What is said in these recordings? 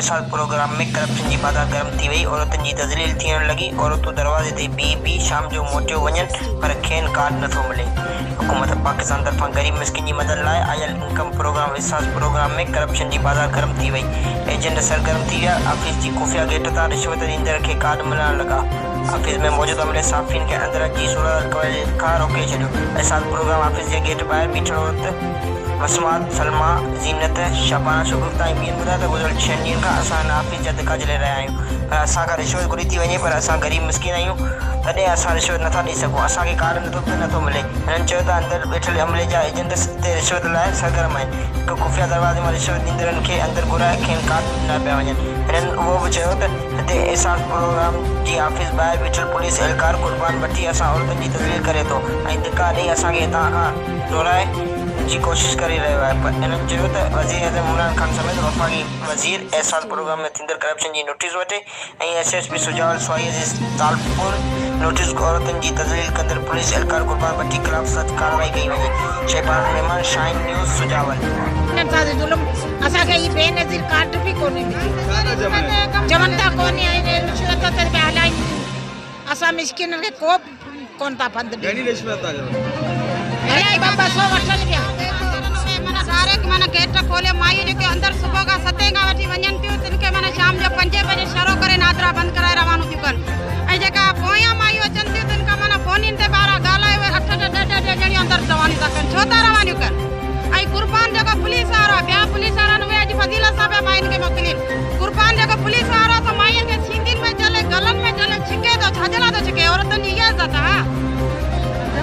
साल प्रोग्राम में करप्शन की बाधा गर्म थी वही औरतन की तजलील थियण लगी। औरतूं दरवाजे ते बी शाम जो मोटियो वञनि पर खेनि कार्ड नथो मिले। हुकूमत पाकिस्तान तरफां गरीब मिस्किन की मदद लाइ आयल इनकम प्रोग्राम विसास प्रोग्राम में करप्शन की बाधा गर्म थी वई। एजेंट सरगर्म थी विया। ऑफिस की खुफिया गेट तां रिश्वत ॾींदड़ खे कार्ड मिलण लगा। ऑफिस में मौजूद अमले साफ़िन के अंदर अची सूरत खां रोके छॾियो। विसास प्रोग्राम ऑफिस के गेट ॿाहिरि बीठल औरत मसमात सलमा ज़ीनत शबाना शुगुफ्ता ऐं ॿियनि ॿुधायो त गुज़िरियल 6 ॾींहंनि खां असां हिन ऑफिस जा धिका झले रहिया आहियूं पर असांखां रिश्वत घुरी थी वञे पर असां ग़रीब मिस्किन आहियूं तॾहिं असां रिश्वत नथा ॾेई सघूं। असांखे कार्ड नथो मिले। हिननि चयो त अंदरि वेठल अमले जा एजेंट ते रिश्वत लाइ सरगर्म आहिनि। हिकु खुफ़िया दरवाज़े मां रिश्वत ॾींदड़नि खे अंदरि घुराए खेनि कार्ड ॾिना पिया वञनि। हिननि उहो बि चयो त हिते एहसास प्रोग्राम जी ऑफिस ॿाहिरि बीठल पुलिस एहलकार कुर्बान वठी असां औरतुनि जी तज़लील करे थो ऐं धिका ॾेई असांखे हितां खां दौराए जी कोशिश करे रहियो आहे। पर हिननि चयो त वज़ीर आज़म इमरान ख़ान समेत वफ़ाक़ी वज़ीर एहसास प्रोग्राम में थींदड़ करप्शन जी नोटिस वठे ऐं SSP सुजावल स्वाईअ जे तालपुर नोटिस औरतुनि जी तज़लील कंदड़ पुलिस एहलकार कुर्बान भट्टी ख़िलाफ़ सख़्त कार्रवाई कई वञे। Shahbaz Memon shine news Sujawal. असांखे ई बेनज़ीर कार्ड बि कोन्हे जमंदा कोन्हे ऐं रिश्वत ते पिया हलाइनि। असां मिस्किन खे को कोन था फंद माना गेट खोले माइयूं जेके अंदरि सुबुह खां 7 खां वठी वञनि थियूं तिन खे माना शाम जो 5 बजे शरो करे नादरा बंदि कराए रवानो थियूं कनि ऐं जेका पोयां माइयूं अचनि थियूं तिन खां माना फ़ोनिन ते ॿाहिरां ॻाल्हाए उहे 8-10 ॼणियूं अंदरि रवानियूं था कनि। छो था रवानियूं कनि? ऐं कुर्बान जेको पुलिस वारो आहे ॿिया पुलिस वारनि उहे अॼु फज़ीलत सां पिया माइयुनि खे मोकिलीनि। कुर्बान जेको पुलिस वारो आहे त माइयुनि खे सींदियुनि में जले गलनि में जले छिके थो छाजला थो छिके। औरतुनि जी इहा इज़त आहे।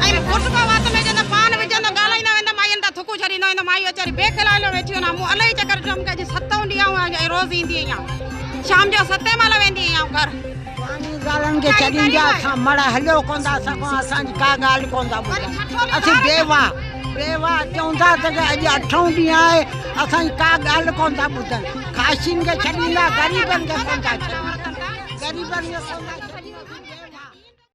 ऐं पुट को वात में जंहिं पान विझंदो ॻाल्हाईंदा वेंदा माइयुनि तां थुकूं छॾींदा वेंदा माइयूं वीचारी बेखिलाइलो वेठियूं आहिनि। मूं इलाही चकर ॾिठमि कि अॼु 7 हूंदी आहियां ऐं रोज़ ईंदी आहियां शाम जो 7 महिल वेंदी आहियां घर। ॻाल्हियुनि खे छॾींदा असां मड़ हलियो कोन था सघूं। असांजी का ॻाल्हि कोन था ॿुधनि। असीं बेवा चवंदा त अॼु 8हों ॾींहुं आहे असांजी का ॻाल्हि कोन था ॿुधनि। ख़ासिन खे छॾींदा ग़रीबनि खे कोन था छॾनि। ग़रीबनि खे